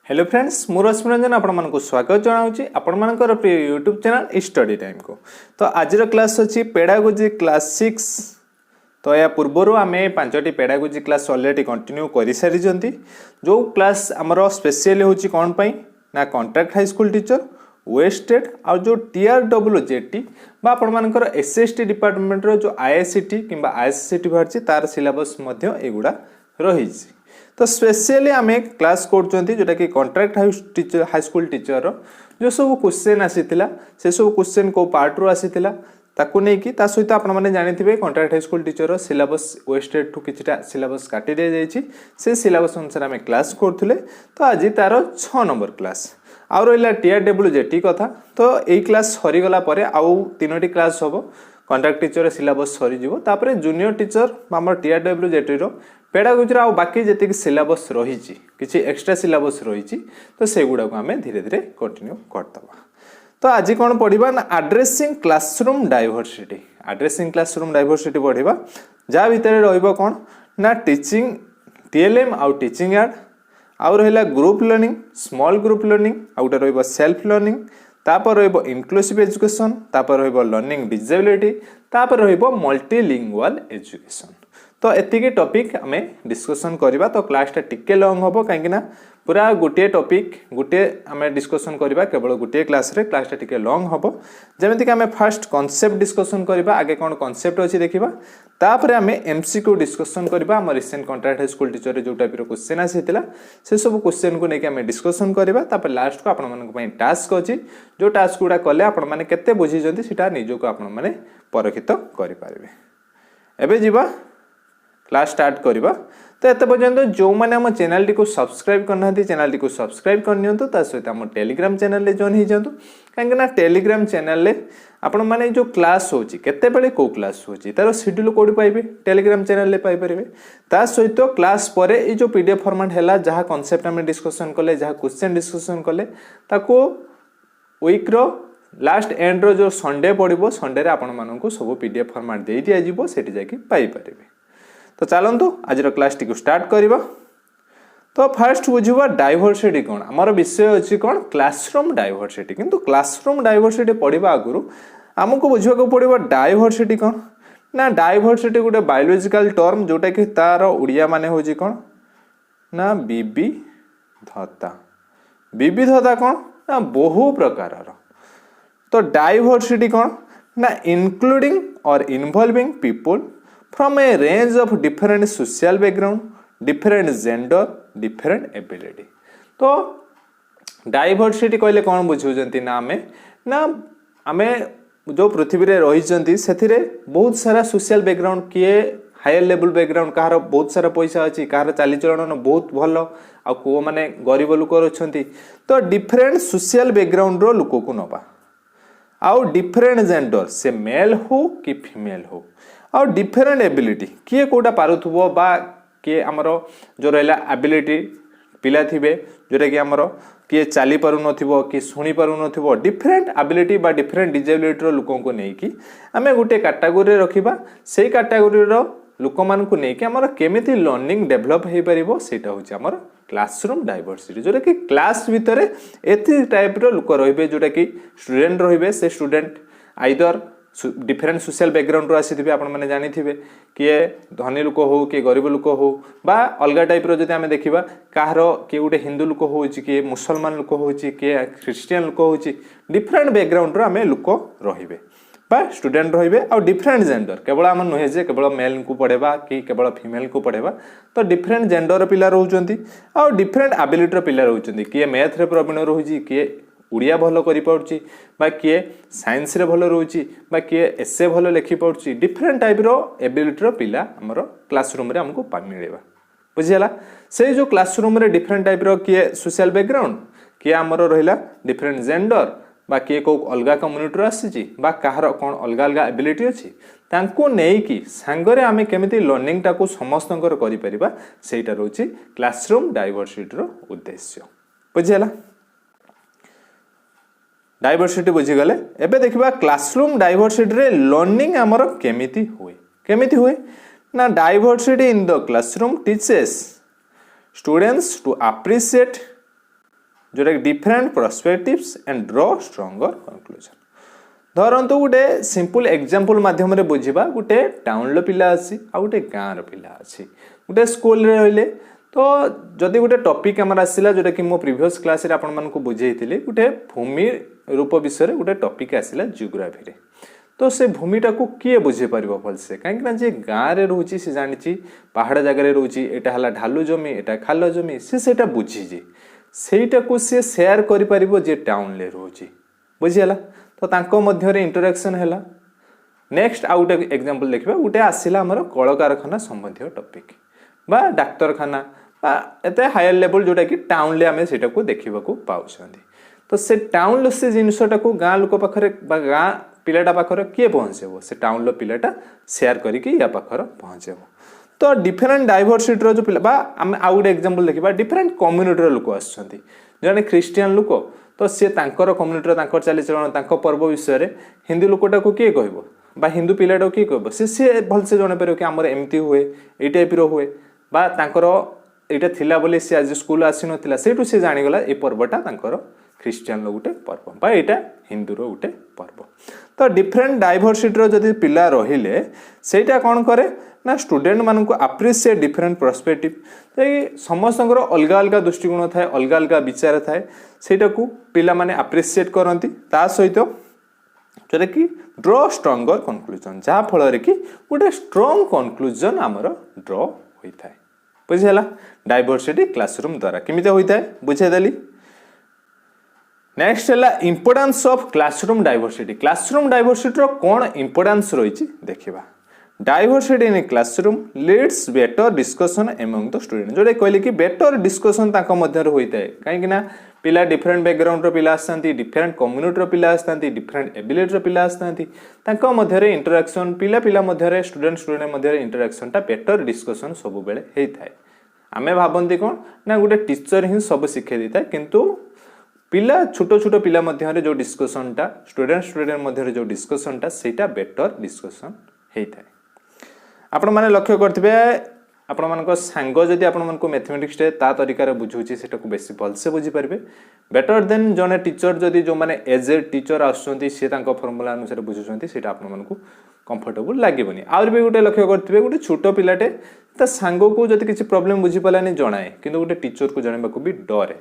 Hello friends मु रश्मि रंजन आपको स्वागत जनाऊँगी आपर प्रिय यूट्यूब चैनल स्टडी टाइम को। तो आज क्लास अच्छी पेडागोजी क्लास 6। तो या पूर्वर आम 5टी पेडागोजी क्लास ऑलरेडी कंटिन्यू कर सारी जो क्लास आमर स्पेशली हूँ कौन पाई ना कॉन्ट्रैक्ट हाई स्कूल टीचर वेस्टेड आ जो TRWJT आपर SST डिपार्टमेंट जो IICT कि ISCT बाहर तार सिलेबस एगुड़ा रही। तो स्पेशली आम क्लास करते जोटा कि कॉन्ट्रैक्ट हाई स्कूल टीचर जो सब क्वेश्चन आसीला से सब क्वेश्चन को पार्ट रू आसीला ताकू नहीं ता सहित आपने जानते contract high school teacher syllabus vested ठू किछटा सिलेबस काटी दि जाइए से सिलेबस अनुसार आम क्लास करूँ। तो आज तार 6 नंबर क्लास आउ रहा TRWJT कथा। तो यही क्लास सरीगला आउ 3टी क्लास हम कॉन्ट्रैक्ट टीचर सिलेबस सरीज तापर जूनियर टीचर आम TRWJT पेडागोजी आउ बाकी जी सिलेबस रही किसी एक्स्ट्रा सिलेबस रही तो सेगुड़ा को आम धीरे धीरे कंटिन्यू करदे। तो आज कौन पढ़ा ना addressing classroom diversity. Addressing classroom diversity पढ़ा जहाँ भितर रौन ना टीचिंग TLM आउ टीचिंग एड आउ रहा group learning small group learning आउ गोटे सेल्फ लर्निंग तापर इनक्लूसिव एजुकेशन तापर लर्निंग डिसेबिलिटी तापर मल्टीलिंगुअल एजुकेशन। तो एतिकी टॉपिक आम डिस्कशन करवा। तो क्लासटा टिके लॉन्ग हम कहीं पूरा गोटे टॉपिक गोटे आम डिस्कशन करवा केवल गोटे क्लास रे क्लासटा टिके लॉन्ग हम जमीक आम फास्ट कॉन्सेप्ट डिस्कशन करवा आगे कौन कॉन्सेप्ट अच्छी देखा तापर आम MCQ डिस्कशन करवा आम recent contract high school teacher जो टाइप क्वेश्चन आसीला से सब क्वेश्चन को लेकिन आम डिस्कशन करवा। तापर लास्ट को आपण टास्क अच्छी जो टास्क गुड़ा कले आपने केते बुझीजंती सेटा निजको आपने परखित करें। एबे जीवा क्लास स्टार्ट करवा। तो एत पर्यंत जो मैंने आम चैनल को सब्सक्राइब करना चैनल को सब्सक्राइब करनी सहित आम टेलीग्राम चैनल जॉइन हो जातु कहीं टेलीग्राम चैनल आपण मैंने जो क्लास होची केते बेले को क्लास होची तार शेड्यूल कोडी पाइबे टेलीग्राम चैनल पाई परिबे। ता सहित क्लास परे ये जो PDF फॉर्मेट हैला जहाँ कॉन्सेप्ट आम डिस्कशन कले जहाँ क्वेश्चन डिस्कशन कले ताको वीक रो लास्ट एंड रो जो संडे पड़ो संडे आपण मानू सब PDF फॉर्मेट दे दिया जिवो सेठी जाकी पाई परिबे। तो चलतु आज क्लास टी स्टार्ट करवा। तो फास्ट बुझा डाइवर्सिटी कौन आमर विषय अच्छी कौन क्लासरूम डाइवर्सिटी किंतु क्लासरूम डाइवर्सिटी पढ़ा आगु आमको बुझा पड़ो डाइवर्सिटी कौन ना डाइवर्सिटी गोटे बायोलॉजिकल टर्म जोटा कि तार उड़िया माने हो कौन ना विविधता। विविधता कौन ना बहु प्रकार। तो डाइवर्सिटी कौन ना इंक्लूडिंग और involving people from a range of different social background, different gender, different ability। तो डाइवर्सिटी कहले कौन बुझुचंती ना आमे जो पृथ्वी रे रही से बहुत सारा सोशल बैकग्राउंड किए हायर लेवल बैकग्राउंड कहार बहुत सारा पैसा अच्छी कहार चालीचलन बहुत भल आ माने गरीब लोक अच्छा। तो डिफरेंट सोशल बैकग्राउंड रो लोक को नवा आउ डिफरेंट जेंडर से मेल हो कि फीमेल हो और डिफरेंट एबिलिटी किए कोटा पारुथबो बा किए आमर जो रहा एबिलिटी पिला थिबे जोटा कि आमर किए चली पारु नथिबो कि सुनी पारु नथिबो डिफरेंट एबिलिटी बा डिफरेंट डिसेबिलिटी रो लोकों को नेकी आमे गुटे कैटेगरी रखिबा सेही कैटेगरी रो लोक मान को नेकी आमर केमिति लर्निंग डेवलप हे परिबो सेटा होची आमर क्लासरूम डाइवर्सिटी जोटा कि क्लास भितर एथि टाइप रो लोक रहिबे जोटा कि स्टूडेंट रहिबे से student either different social background रो आसी आपण मैंने जानी थे किए धनी लोक हो किए गरीब लोक हो बा अलग टाइप रो जदि आमे देखिबा कहार किए गोटे हिंदू लोक हो किए मुसलमान लोक हो किए ख्रिस्टियन लोक हो डिफरेंट बैकग्राउंड रो आमे लोक रहिबे बा स्टूडेंट रहिबे आ डिफरेंट जेंडर केवल आम नुहे जे केवल मेल को पढ़ेबा कि केवल फीमेल को पढ़ेबा। तो डिफरेंट जेंडर पिला रहउचंती आ डिफरेंट एबिलिटी पिला रहउचंती किए मैथ रे प्रवीण रहुची किए उड़िया भल करि पाउची बा किए साइंस रे भल रहउची बा किए एसे भल लिखि पाउची डिफरेंट टाइप रो एबिलिटी रो पिला हमर क्लासरूम रे हमको मिलेबा। बुझिला से जो क्लासरूम रे डिफरेंट टाइप रो किए सोशल बैकग्राउंड किए हमर रहिला डिफरेंट जेंडर बा किए को अलगा कम्युनिटी रो आसी बा कहार कोन अलगा अलगा एबिलिटी अछि तांको नेई कि सांगरे आमे केमिति लर्निंग टाको समस्तंकर करि परिबा सेटा रहउची क्लासरूम डाइवर्सिटी रो उद्देश्य। बुझिला डाइवर्सिटी बुझीगले। एबे देखिबा क्लासरूम डाइवर्सिटी रे लर्निंग हमर केमिति हुए ना diversity in the classroom teachers students to appreciate जोटा कि different perspectives and draw stronger conclusion. धरतु गोटे सिंपल एग्जांपल माध्यम बुझा गोटे टाउन पिला अच्छी आ गोटे गाँव पिला अच्छी गोटे स्कूल रहिले तो जदि गोटे टॉपिक आमर आसला जोटा कि मो प्रीवियस क्लास रे आपण मानकु बुझेइथिले गोटे भूमि रूप विषय गोटे टॉपिक आसला जियोग्राफी रे तो से भूमिटा को किए बुझे पारिबो भलसे काहे जे गाँव रे रहउची से जानिची पहाड़ जगह रहउची एटा हला ढालू जमी एटा खाल जमी से सेटा बुझीजे सेटा को से शेयर करि पारिबो जे टाउन ले रहउची बुझियला तो तांको मध्य रे इंटरेक्शन हैला। नेक्स्ट आउट एग्जांपल देखिबा गोटे आसिला हमर कल कारखाना संबंधी टॉपिक बा डाक्तरखाना बा एते हायर लेवल जोटा कि टाउन ले आमे सेटा को देखिबा को पाउछंदी तो से टाउन लो से जिनसटा को गाँ लोक पाखरे बा गाँ पिलाटा पाखरे किए पहुँचेबो से टाउन लो पिलाटा शेयर करिके या पाखर पहुँचेबो। तो डिफरेंट डाइवर्सिटी रो जो पिला बा आमे आउ गोटे एग्जांपल देखिबा डिफरेंट कम्युनिटी रो लोक आछंती जने क्रिश्चियन लोक तो सी तांकर कम्युनिटी रो तांकर चालीचलन तांकर पर्व विषय रे हिंदू लोकटा को किए कहबो बा हिंदू पिलाटा किए कहबो से भल से जणे पारो कि हमर एमती हुए ए टाइप रो हुए बा तांकर एटा थिला बोले से आज स्कूल आसी नथिला सेटु से जानि गला ए पर्वटा तांकर क्रिश्चियन लो गोटे पर्व बा एटा हिंदू रो गोटे पर्व। तो डिफरेंट डाइवर्सिटी रो जदि पिला रहिले सेटा कोन करे ना स्टूडेंट मानन को अप्रिशिएट डिफरेंट पर्सपेक्टिव समस्तଙ୍କର अलग अलग दृष्टिकोण थाए अलग अलग विचार थाए सेटा को पिला माने अप्रिशिएट करंती ता सहित जोटा कि ड्र स्ट्रंगर कंक्लूजन जहा फल रे कि गोटे स्ट्रांग कंक्लूजन हमर ड्र होई थाए बुझिला डाइवर्सिटी क्लासरूम द्वारा केमिते होई थाए बुझे देली। नेक्स्ट है इंपोर्टेंस ऑफ क्लासरूम डाइवर्सिटी रो कौन इंपोर्टेंस रही देखिबा। Diversity in classroom leads better discussion among the student जोटे कहले कि बेटर डिस्कशन ताको मध्य रे होई थाए काहे ना पिला डिफरेंट बैकग्राउंड रो पिला आसतांती डिफरेंट कम्युनिटी रो पिला आसतांती डिफरेंट एबिलिटी रो पिला आसतांती ताको मध्य रे इंटरेक्शन पिला पिला मध्य रे स्टूडेंट मध्य रे इंटरेक्शन टा बेटर डिस्कशन सब बेले हेई थाए। आमे भाबंती कोन ना गोटे टीचर ही सब शिखे दी थाए किंतु पिला छोटो छोटो पिला मध्य रे जो डिस्कशन टा स्टूडेंट मध्य रे जो डिस्कशन टा सेटा बेटर डिस्कशन हेई थाए। आपण माने लक्ष्य करथिबे आपण मानको सांग जदि आपण मानको मैथमेटिक्स टे ता तरीका रे बुझुची सेटा को बेसी भल से बुझी परबे बेटर देन जने टीचर जदि जो माने एज ए टीचर आछंती से तांको फार्मूला अनुसार बुझुचंती सेटा आपण मानको कंफर्टेबल लागिबनी। आउर भी गोटे लक्ष्य करथिबे गोटे छोटो पिलाटे ता सांग को जदि किछि प्रॉब्लम बुझी पलानी जणाए किंतु गोटे टीचर को जणाबा को भी डरे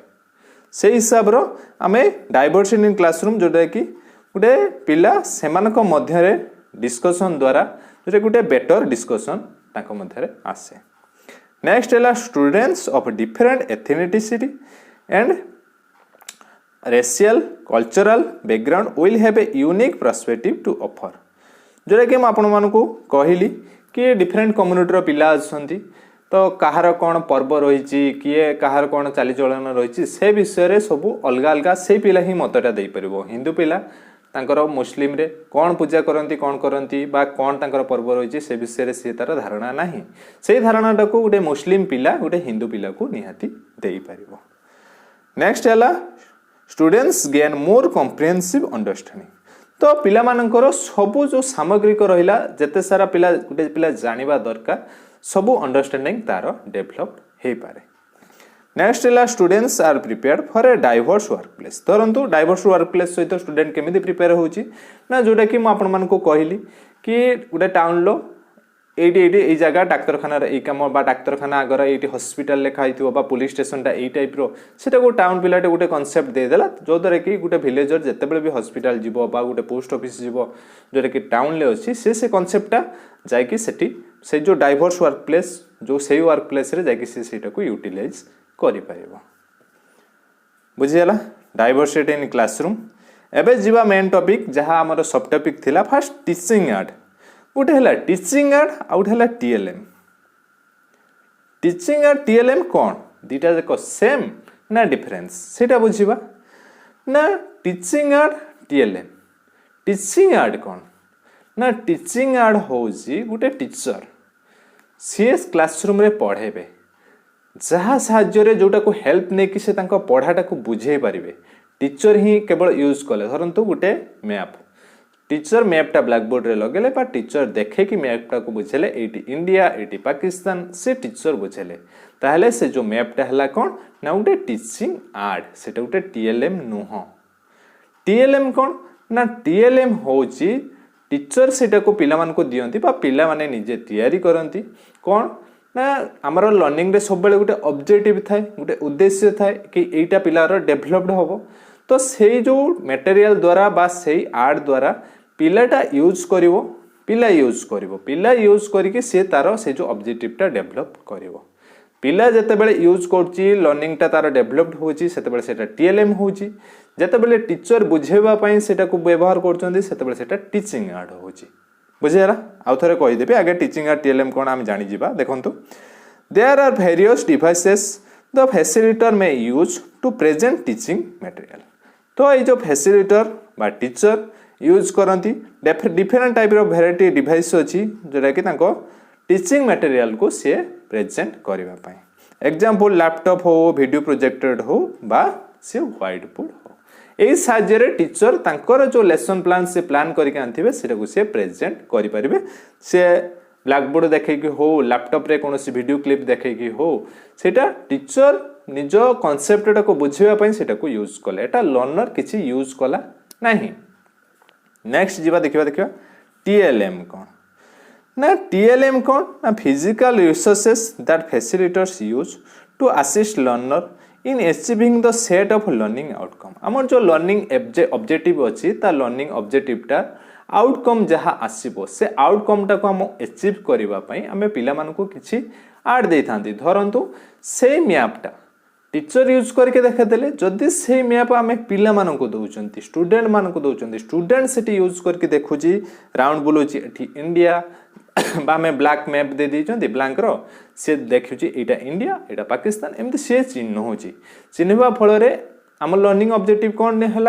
से हिसाब रो आमे डाइवर्सिटी इन क्लासरूम जोटा कि गोटे पिला सेमानक मध्य रे डिस्कशन द्वारा जोटा गोटे बेटर डिस्कशन ताको मध्य रे आसे। नेक्स्ट है students of different ethnicity and racial cultural background will have a unique perspective to offer जोटा कि आपण मानकु कहली कि डिफरेंट कम्युनिटी रो पिला आछंती तो कहार कौन पर्व रही किए कहार कौन चालीचलन रही से विषय रे सब अलग अलग से पिला ही मतटा दे परिबो। हिंदू पिला तांकर मुस्लिम रे कौन पूजा करती कौन करती बा कौन तांकर पर्व रही से विषय रे से तार धारणा नाही से धारणाटा को गोटे मुस्लिम पिला गोटे हिंदू पिला को निहाती दे परिबो। नेक्स्ट है students gain more comprehensive understanding तो पिला मानकर सब जो सामग्रिक रहिला जते सारा पिला गोटे पिला जानिबा दरकार सबू अंडरस्टैंडिंग तार डेभलप हो पारे। नेक्स्ट है students are prepared for a diverse work place धरतु डाइवर्स वर्क प्लेस सहित स्टूडेंट केमिति प्रिपेयर होउची ना जोटा कि आपण मानकु कहली कि गोटे टाउन लो एई जगह डाक्तरखाना रे काम बा डाक्तरखाना आगर एटी हॉस्पिटल लेखा हिथिबो बा पुलिस स्टेशन टा एई टाइप रो सेटा को टाउन पिलाटे गोटे कांसेप्ट दे देला जो दरे कि गोटे विलेजर जते बेले भी हॉस्पिटल जीवो बा गोटे पोस्ट ऑफिस जीवो जोरे कि टाउन ले अछि से कांसेप्ट टा जाय कि सेठी से जो डाइवर्स वर्क प्लेस जो सेही वर्क प्लेस रे जाय कि सेटा को यूटिलाइज करि परिबो। बुझियला डाइवर्सिटी इन क्लासरूम। एबे जीवा मेन टॉपिक जहां हमर सब टॉपिक थिला फर्स्ट टीचिंग एड गोटे है टीचिंग एड आउट है टीएलएम। टीचिंग एड टीएलएम कौन दीटा जाक सेम ना डिफरेंस सेटा बुझिबा ना teaching add TLM. Teaching add कौन ना टीचिंग एड होजी गोटे टीचर सीएस क्लासरूम रे पढ़ेबे जहाँ साहाय्य जोटा को हेल्प नहीं कि से तांको पढ़ाटा को बुझे पारिबे टीचर ही केवल यूज कले धरंतु गोटे मैप टीचर मैपटा ब्लैक बोर्ड रे लगेले बा टीचर देखे कि मैपटा को बुझेले एटी इंडिया एटी पाकिस्तान से टीचर बुझेले ताहले से जो मैपटा है कौन ना गोटे टीचिंग आर्ट से गोटे टीएलएम नुह टीएलएम कौन ना टीएलएम होची टीचर सेटा को पिला मान को दियंती बा पिला माने निजे तैयारी करंती कौन ना आमर लर्निंग रे सब बेले गोटे ऑब्जेक्टिव थाए गोटे उद्देश्य थाए कि एटा पिलार डेभलप्ड होबो तो सेई जो मटेरियल द्वारा बा सेई आर्ट द्वारा पिलाटा यूज करिवो पिला यूज करके से तार से जो ऑब्जेक्टिवटा डेभलप करिवो पिला जते बेले यूज करची लर्निंग टा तार डेभलप्ड होची सेते बेले सेटा टीएलएम होची जते बेले टीचर बुझेबा पई सेटा को व्यवहार करचंदी सेते बेले सेटा टीचिंग आर्ट होची बुझेला आउ थरे कहि देबे आगे टीचिंग आर्ट टीएलएम कोन हम जानि जिबा देखंतु there are various devices the facilitator may use to present teaching material तो ये जो फैसिलिटेटर बा टीचर यूज करती different type of variety device अच्छी जोटा कि टीचिंग मटेरियल को सी प्रेजेंट करने एग्जांपल लैपटॉप हो वीडियो प्रोजेक्टर हो बा सी व्हाइट बोर्ड हो यही साहाय्य टीचर तांकर जो लेसन प्लान से प्लान करके आनथिबे सेटा को सी प्रेजेंट करि परिबे से ब्लैक बोर्ड देखैकी हो लैपटॉप रे कोनोसी वीडियो क्लिप देखैकी हो सेटा टीचर निज कॉन्सेप्ट को बुझेबा पई सेटा को यूज कले एटा लर्नर किछि यूज कला नाही नेक्स्ट जीवा देखिबा टीएलएम कौन ना टीएलएम कौन ना physical resources that facilitators use to assist learner in achieving the set of learning outcome आमर जो लर्निंग ऑब्जेक्टिव अच्छी ता लर्निंग ऑब्जेक्टिवटा आउटकम जहाँ आसो से आउटकमटा को आम अचीव करने आम पिला किसी आर्ट दे था धरतु से मैपटा टीचर यूज करके देखादेले जदि से मैप आम पिला दौरान स्टूडेंट मान दौरान स्टूडेंट से यूज करके देखुची राउंड बुलाऊँ इंडिया आम ब्लैक मैप दे दी ब्लैंक सी देखुची यहाँ इंडिया यहाँ पाकिस्तान एमती सी चिन्ह चिन्हवा फल आम लर्निंग ऑब्जेक्टिव कौन है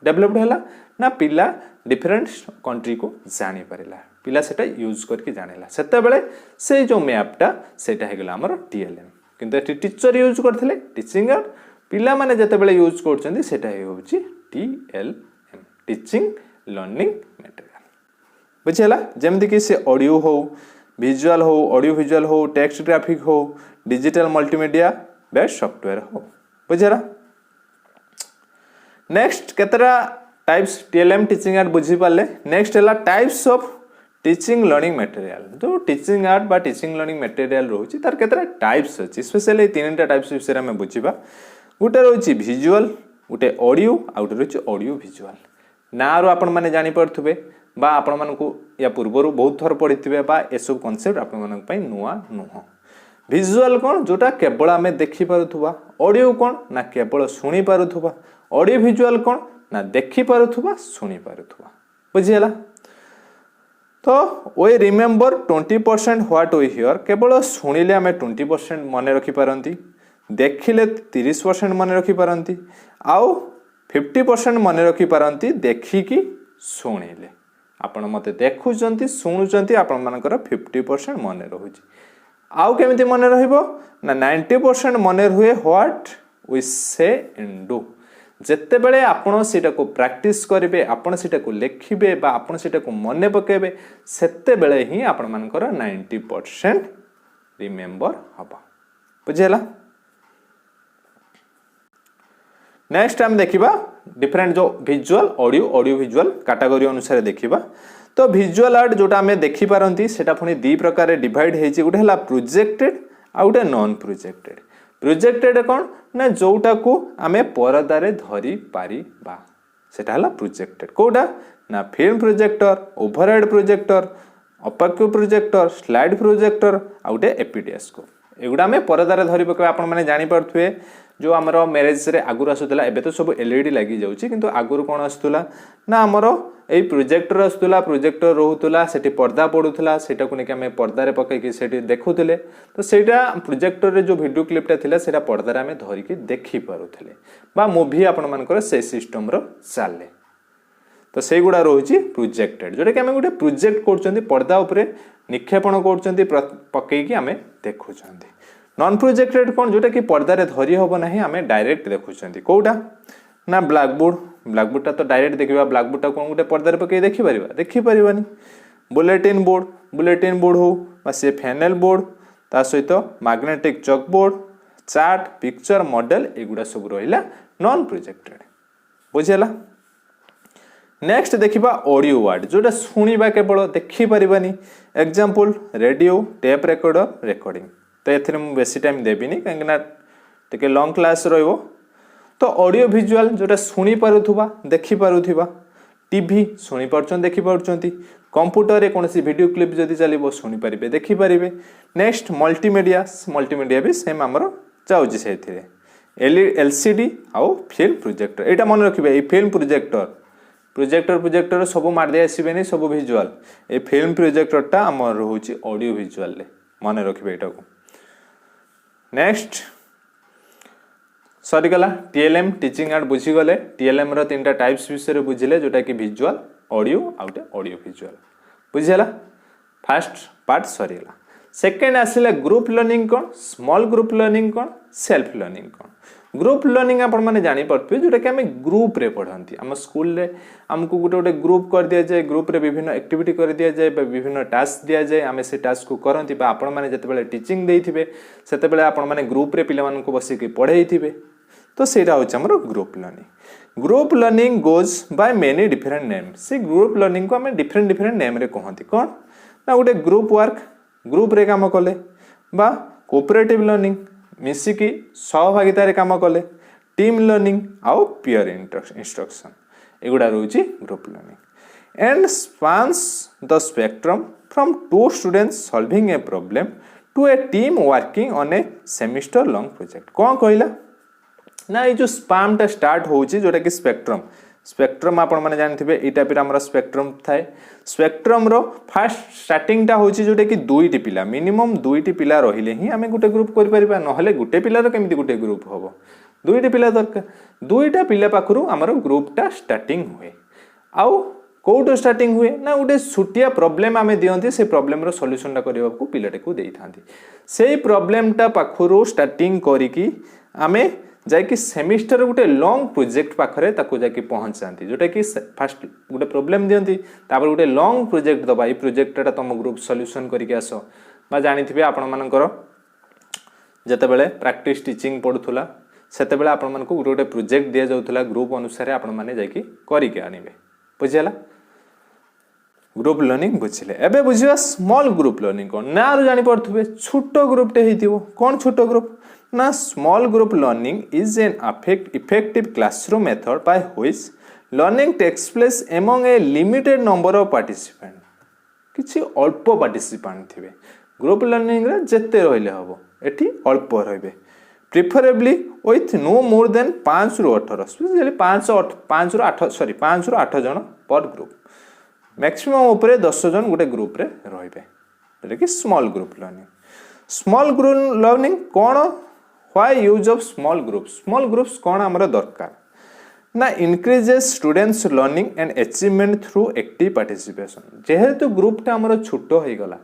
डेभलप्ड है ना पिला डिफरेंट कंट्री को जानी पारा पिला सेटा यूज करके जानिला सेतेबेले से जो मैपटा सेटा हेगला हमर टीएलएम किंतु टीचर यूज करथिले टीचिंग आर्ट पिला माने जतेबेले यूज करछन्ती सेटा होउची टीएलएम टीचिंग लर्निंग मटेरियल बुझिला जेमति कि से ऑडियो हो विजुअल हो ऑडियो विजुअल हो टेक्स्ट ग्राफिक हो डिजिटल मल्टीमीडिया बेस्ड सॉफ्टवेयर हो बुझिला नेक्स्ट केतरा टाइप्स टीएलएम टीचिंग आर्ट बुझी पाले नेक्स्ट है types of teaching learning material जो टीचिंग आर्ट बा टीचिंग लर्निंग मटेरियल रोची तार केतरा टाइप्स अछि स्पेशली तीनटा टाइप्स विषय में बुझीबा गोटे रोची विजुअल गोटे ऑडियो आ गोटे रोची ऑडियो विजुअल ना रो आपण माने जानि परथुबे बा आपण मानकु या पूर्वरु बहुत थर पढिथिबे बा ए सब कांसेप्ट आपण मानक पई नुवा नुह विजुअल कोन जोटा केवल आमे देखि पारुथुबा ऑडियो कोन ना केवल सुनि पारुथुबा ऑडियो विजुअल कोन ना देखि पारुथुबा सुनि पारुथुबा बुझियला तो वे रिमेम्बर 20% व्हाट वी हियर केवल शुणिले आम 20% मन रखिपारती देखिले 30% मन रखिपारती आउ 50% मन रखिपारती देखिकी शुणिले आपण मते देखुचंती शुणुचंती आपण मानकर 50% मन रहुची आउ केमिति मन रहिबो ना 90% मन रुहे व्हाट वी से एंड डू जेते बेले आपण सेटा को प्रैक्टिस करिवे आपण सेटा को लेखिबे बा आपण सेटा को मने पकेबे सेते बेले ही आपण मानकर 90% रिमेंबर हबा बुझेला नेक्स्ट हम देखिबा डिफरेंट जो विजुअल ऑडियो विजुअल कैटेगरी अनुसार देखिबा तो विजुअल आर्ट जोटा हमें देखि पारंती सेटा फुनी दी प्रकार डिवाइड हेछि गुटे हला प्रोजेक्टेड आ गुटे नॉन प्रोजेक्टेड प्रोजेक्टेड कौन ना जोटा को आमे परदारे धरी पारिबा सेटा हला प्रोजेक्टेड कोडा ना film projector overhead projector opaque projector slide projector आ गुटे एपीडीएस्कोप एगुडा आमे परदारे धरी पके आपण माने जानि परथुए जो आमर मैरेज रे आगुर आसुला एबे तो सब एलईडी लगी जाउची किंतु आगुर कोन आसुला ना आमर एई प्रोजेक्टर आसुला प्रोजेक्टर रहउतला सेठी पर्दा पडुतला सेटा को नेके हमें पर्दा रे पके कि सेठी देखुतले तो सेटा प्रोजेक्टर रे जो वीडियो क्लिपटा थिला सेटा पर्दा रे हमें धरि के देखि पारुतले बा मूवी आपण मानकर से सिस्टम रो चाले तो से गुडा रहउची प्रोजेक्टेड जोटा कि हमें गुटे प्रोजेक्ट करचंती पर्दा ऊपर निक्षेपण करचंती पके कि हमें देखुचंती नॉन प्रोजेक्टेड कौन जोटा कि पर्दा रे धरी हबो नाही हमें डायरेक्ट देखुचंती कोडा ना ब्लैक बोर्ड टा तो डायरेक्ट देखिबा ब्लैक बोर्ड टा कोन गुटे पर्दा रे पके देखि परिबा बुलेटिन बोर्ड हो बा से फैनल बोर्ड ता सहित magnetic chalkboard chart picture model एगुड़ा सब रहिला नॉन प्रोजेक्टेड बुझेला। नेक्स्ट देखिबा ऑडियो वर्ड जोटा सुनिबा केवल देखि परिबानी example radio tape recorder recording तो एथिरे मु बेसी टाइम देबिनी कांगना टिके लॉन्ग क्लास रहइबो। तो ऑडियो विजुअल जोटा सुनी पारुथुबा देखि पारुथिबा टीवी सुनी पारुछन देखि पारुछंती कंप्यूटर रे कोनसी वीडियो क्लिप जदी चलिबो सुनी परिबे देखि परिबे। नेक्स्ट मल्टीमीडिया भी सेम हमरो जाउची सेथिरे एलसीडी आउ फिल्म प्रोजेक्टर एटा मन रखिबे। ए फिल्म प्रोजेक्टर सब मार दे आसीबेनी सब विजुअल ए फिल्म प्रोजेक्टर टा हमर होची ऑडियो विजुअल ले मन रखिबे एटा को। नेक्स्ट सरी गला टीएलएम टीचिंग एड बुझी गले टीएलएम रो तीनटा टाइप्स विषय रे बुझिले जोटा कि विजुअल ऑडियो आउटे ऑडियो विजुअल बुझिला। फर्स्ट पार्ट सरी गला। सेकंड आसिला ग्रुप लर्निंग कोन स्मॉल ग्रुप लर्निंग कोन सेल्फ लर्निंग कोन। ग्रुप लर्निंग आपण माने जानि परथि जोटा कि हमें ग्रुप रे पढंती हम स्कूल रे हमको गोटे ग्रुप कर दिया जाए ग्रुप रे विभिन्न एक्टिविटी कर दिया जाए विभिन्न टास्क दिया जाए आमे से टास्क को करंती बा आपण माने जते बेले टीचिंग देइथिबे सेते बेले आपण माने ग्रुप रे पिला मानको बसी के पढाइथिबे तो सेटा होछ हमरो group learning. Group learning goes by many different name से ग्रुप लर्निंग को हमें डिफरेंट नेम रे कहंती कोन ना गोटे ग्रुप वर्क ग्रुप रे काम कले बा कोऑपरेटिव लर्निंग मिसिकी सहभागिता रे काम कले टीम लर्निंग आउ पीयर इंस्ट्रक्शन एगुडा रोची group learning and spans the spectrum from two students solving a problem to a team working on a semester long project कौन कहला ना ये जो स्पाम टा स्टार्ट होची जोटा कि स्पेक्ट्रम आपण माने जानथिबे ई टाइप रे हमर स्पेक्ट्रम थाए स्पेक्ट्रम रो फर्स्ट स्टार्टिंग टा होची जोटा कि दुईटी पिला मिनिमम दुईटी पिला रहिले ही हमें गुटे ग्रुप करि परिबा नहले गुटे पिला रो केमिति गुटे ग्रुप होबो दुईटी पिला दरकार दुईटा पिला पाखरु हमर ग्रुप टा स्टार्टिंग हुए आउ कोउटो स्टार्टिंग हुए ना गोटे छुटिया प्रॉब्लम आमे दियंती से प्रॉब्लम रो सॉल्यूशन टा करबा को पिलाटे को देइथांती सेही प्रॉब्लम टा पाखरु स्टार्टिंग करिकी आमे जाकि सेमिस्टर गोटे लॉन्ग प्रोजेक्ट पाखरे ताको जाकि पहुंचाती जोटा कि फास्ट गोटे प्रॉब्लम दियंती तापर गोटे लॉन्ग प्रोजेक्ट दबा ई प्रोजेक्टटा तुम ग्रुप सॉल्यूशन करके आसो बा जानिथिबे आपण मानकर जते बेले प्रैक्टिस टीचिंग पढुथुला सेते बेले आपण मानको गोटे प्रोजेक्ट दिया जाउथुला ग्रुप अनुसार आपण माने जाकि करके आनिबे बुझियला। ग्रुप लर्निंग बुझिले एबे बुझिया स्मॉल ग्रुप लर्निंग कोन ना जानि पड़थुबे छोटो ग्रुप टे हेतिबो कोन छोटो ग्रुप ना small group learning is an effective classroom method by which learning takes place among a limited number of participant किछि अल्प पार्टिसिपेंट थिबे ग्रुप लर्निंग रे जत्ते रहिले हबो एठी अल्प रहबे preferably with no more than 5 रु 18 स्पेशली 5 रु 8 जन पर ग्रुप मैक्सिमम ऊपर 10 जन गोटे ग्रुप रे रहबे जेटा कि स्मॉल ग्रुप लर्निंग कोन why use of small groups कोन हमर दरकार ना increases students learning and achievement through active participation जेहेतु ग्रुप टा हमर छोटो हो गला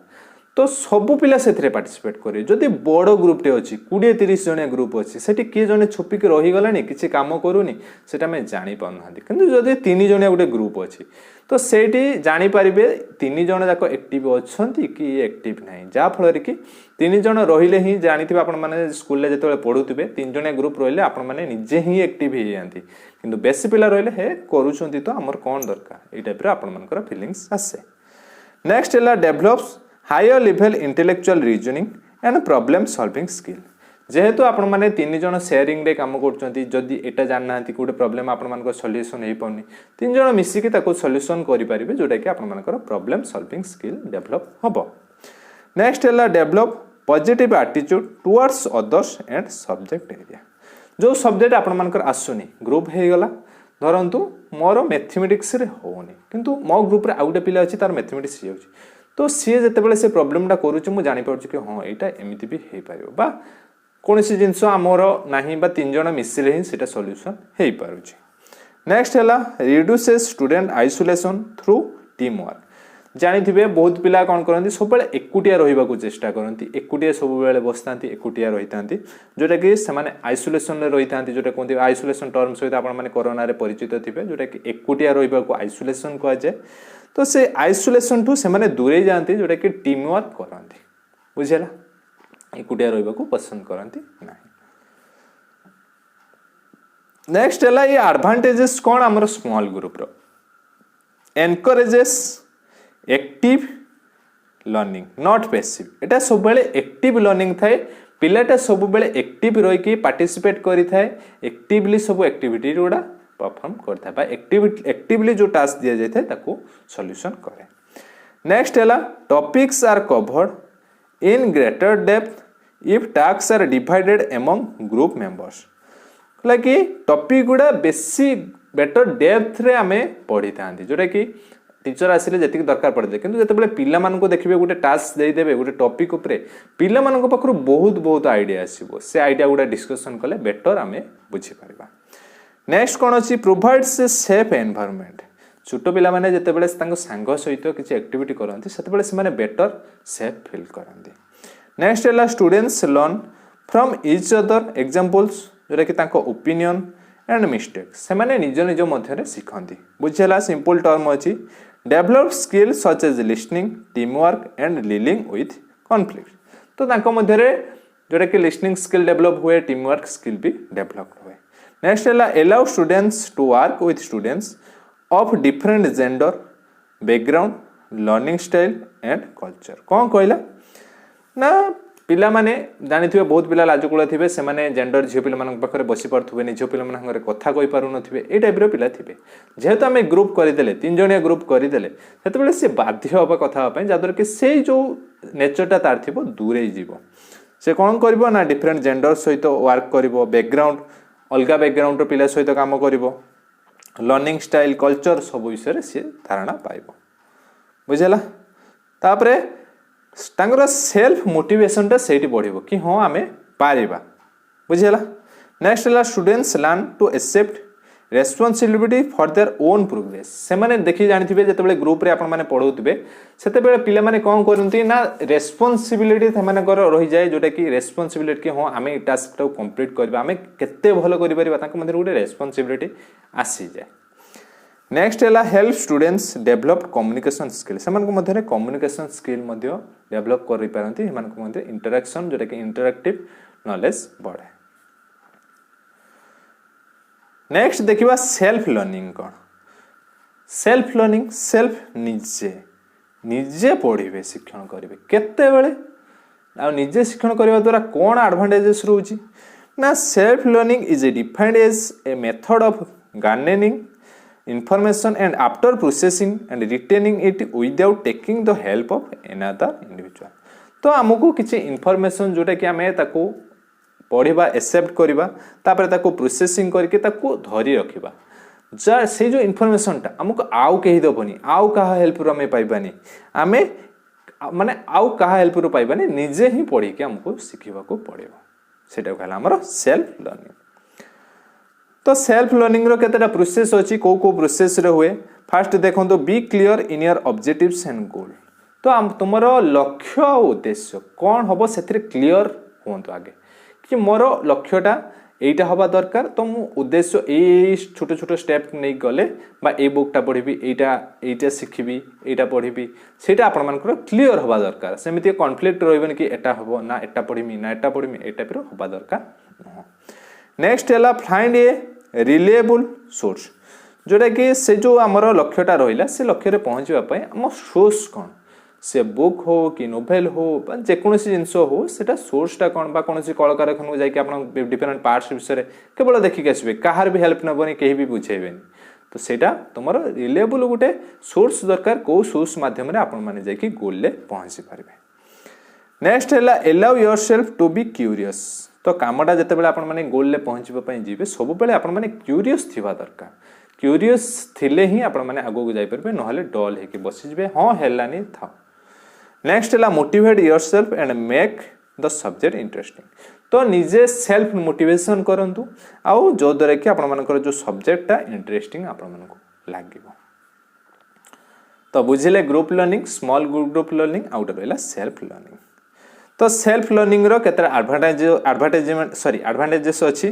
तो सबु पिला सेथरे पार्टिसिपेट करे जदि बड़ ग्रुप टे अछि 20-30 जने ग्रुप अछि सेठी के जने छुपी के रही गलानी किछि काम करूनी सेटा मैं जानि पाउनांती किंतु जदि 3 जने गोटे ग्रुप अछि तो सेठी जानि परिबे 3 जने जाको एक्टिव अछंती कि एक्टिव नाही जा फल कि 3 जन रहिले ही जानिथिबे आपण माने स्कूल ले जतले पढुथिबे 3 जने ग्रुप रहिले आपण माने निजे ही एक्टिव हे जानती किंतु बेसी पिला रहिले हे करूछंती तो हमर कोन दरकार ए टाइप रे आपण मानकर फीलिंग्स आसे। नेक्स्ट एला develops higher level intellectual reasoning and problem solving skill जेहेतु आपण माने 3 जन शेयरिंग रे काम करछंती जदी एटा जाननांती कोटे प्रॉब्लम आपण मानकर सॉल्यूशन हे पउनी 3 जन मिसी के ताको सॉल्यूशन करि परिबे जोटा कि आपण मानकर प्रॉब्लम सॉल्विंग स्किल डेवलप हबो। नेक्स्ट एला develop positive attitude towards others and subject area जो सब्जेक्ट आपण मानकर आसुनी ग्रुप हे गला धरंतु मोर मैथमेटिक्स रे होनी किंतु मो ग्रुप रे आउटे पिला अछि तार मैथमेटिक्स हे होछि तो सी जते बेले से प्रॉब्लम टा करूछु मु जानि पड़छु कि हां एटा एमिति भी हे पारियो बा कोनसी जिंस हमर नाही बा 3 जण मिसिले ही सेटा सॉल्यूशन हे पारुछि। नेक्स्ट हला reduces student isolation through team work जानिथिबे बहुत पिला कोन करंती सब बेले एकुटिया रहिबा को चेष्टा करंती एकुटिया सब बेले बसतांती एकुटिया रहितांती जोटा कि से माने आइसोलेशन रे रहितांती जोटा कोंती आइसोलेशन टर्म सहित आपण माने कोरोना रे परिचित थिबे जोटा कि एकुटिया रहिबा को आइसोलेशन कहै जाय तो से आइसोलेशन टू से माने दूरे जानती जोटा कि टीम वर्क करंती बुझिला। एकुटिया रहिबाकू पसंद करती ना। नेक्स्ट है ये एडवांटेजेस कौन आमर स्मॉल ग्रुप रो encourages active learning not passive. एटा सब बेले एक्टिव लर्निंग थाए पिलाटा सब बेले एक्टिव रही कि पार्टिसिपेट करि थाए एक्टिवली सब एक्टिविटी गुडा परफॉर्म करता है एक्टिवली जो टास्क दिया जाए ताको सॉल्यूशन करे। नेक्स्ट है topics are covered in greater depth if task are divided among group members. कि टॉपिक गुडा बेसी बेटर डेप्थ रे आमे पढ़ी था जोटा कि टीचर आसिले जति दरकार पड़े किंतु जते पिला मान को देखिबे गोटे टास्क दे देबे गोटे टॉपिक ऊपर पिला मान को पाखरु बहुत बहुत आइडिया आसीबो से आइडिया गुडा डिस्कशन कले बेटर आमे बुझी परबा। नेक्स्ट कोन अछि प्रोवाइड्स ए सेफ एनवायरनमेंट। छोटो पिला माने जते बेले तांको संग सहित किछि एक्टिविटी करंती सेते बेले से माने बेटर सेफ फील करंती। नेक्स्ट है students learn from each other examples जोटा कि तांको ओपिनियन एंड मिस्टेक से माने निज निज मध्य शिखती बुझेला। सिंपल टर्म अछि develop skill such as listening team work and dealing with conflict. तो तांको मध्य जोटा कि लिसनिंग स्किल डेवलप हुए टीम वर्क स्किल भी डेवलप हुए। नेक्स्ट है allow students to work with students of different gender background learning style and culture. कौन कहला ना पिला माने जानी थे बहुत पिला लाजकुला थे से माने जेंडर झील पिला पाखे बसी पारे निज पिला कथा कही पार थे ये टाइप पिला थे जेहेतु आम ग्रुप करदे 3 जणिया ग्रुप करदे से सी बाध्य हाँ कथा जहाँद्वारा कि से जो नेचरटा तार थी दूरे जीव से कौन कर ना डिफरेंट जेंडर सहित वर्क कर बैकग्राउंड अलग बैकग्राउंड पिला सहित काम कर लर्निंग स्टाइल कल्चर सब विषय सी धारणा पाइब बुझेला। तापरे तांगर सेल्फ मोटिवेशन से बढ़िबो कि हाँ आमे पारिबा बुझेला। नेक्स्ट है students learn to accept responsibility for their own progress. से माने देखि जानिथिबे जेतेबेले ग्रुप रे आपण माने पढौथिबे सेतेबेले पिला माने कोन करंती ना रेस्पॉन्सिबिलिटी थे माने कर रही जाए जोटा कि रेस्पॉन्सिबिलिटी कि हाँ आमे टास्क टाको कंप्लीट करबा आमे केते भलो करि परिबा तांको मध्ये गोटे रेस्पॉन्सिबिलिटी आसी जाए। नेक्स्ट है help students develop communication skill से मध्य कम्युनिकेशन स्किल डेवलप कर इंटरेक्शन जोटा कि इंटरेक्टिव नॉलेज बढ़े। नेक्स्ट देखिबा सेल्फ लर्निंग कौन सेल्फ लर्निंग सेल्फ निजे निजे पढ़े शिक्षण करेंगे केते बेले आ निजे शिक्षण करने द्वारा कौन एडवांटेजेस रोची ना self learning is a defined as a method of garnering information and after processing and retaining it without taking the help of another individual। तो आमको किसी इनफॉरमेशन जोटा कि आमे ताको पढ़िबा एक्सेप्ट करिबा तापर ताको प्रोसेसिंग करके ताको धरी रखिबा जा से जो इनफॉरमेशनटा हमको आउ कहि दबनी आउ कहा हेल्प रो हमें पाइबानी आमे माने आउ कहा हेल्प रो पाइबानी निजे ही पढ़ी के हमको सिखिबा को पड़ेबो सेटा कहला हमर सेल्फ लर्निंग। तो सेल्फ लर्निंग रो केतेटा प्रोसेस अछि को प्रोसेस रे हुए फास्ट देखो be clear in your objectives and goal. तो तुमर लक्ष्य और उद्देश्य कौन हम से क्लियर हूँ आगे कि मोर लक्ष्यटा यहीटा हवा दरकार तो मु उद्देश्य ये छोट छोट स्टेप नहीं गले बा ए बुकटा पढ़ी एटा शिखी एटा पढ़ी से क्लियर हवा दरकार सेमती कॉन्फ्लिक्ट रही कि एटा हम ना एटा पढ़ी ना एटा पढ़ी ए टाइप हवा दरकार नुह। नेक्स्ट है फाइंड ए रिलायबल सोर्स जोटा कि से जो आमर लक्ष्यटा रहा से लक्ष्य रे पहुँचापी आम सोर्स कौन से बुक हो कि नोवेल हो जेकोसी जिनस हो सेटा सोर्सटा कौन बा कौन कल कारखाना जाकि डिफरेंट पार्ट्स विषय केवल देखिक आसबे कहार भी हेल्प नबनी कहीं भी बुझेबेनी तो सेटा तुम रिलायबल गोटे सोर्स दरकार कौ सोर्स मध्यम आपण मैंने जाकि गोल ले पहुँची पारे। नेक्स्ट है allow yourself to be curious. तो कामटा जिते आपण मैंने गोल ले पहुँचापी जी सब बेले आपण मैंने क्यूरियस थिबा दरकार क्यूरियस थिले ही आपण मैंने आगो को जाइपर ना डल होकर बसीजे हाँ हेलानी था। नेक्स्ट है motivate yourself and make the subject interesting. तो निजे सेल्फ मोटिवेशन करंतु आउ जो द्वारा कि आपण मानकर जो सब्जेक्टटा इंटरेस्टिंग आपण मानको लागिबो। तो बुझिले group learning small group learning आउट रहिला सेल्फ लर्निंग। तो सेल्फ लर्निंग रो केतरा एडवांटेजेस अछि।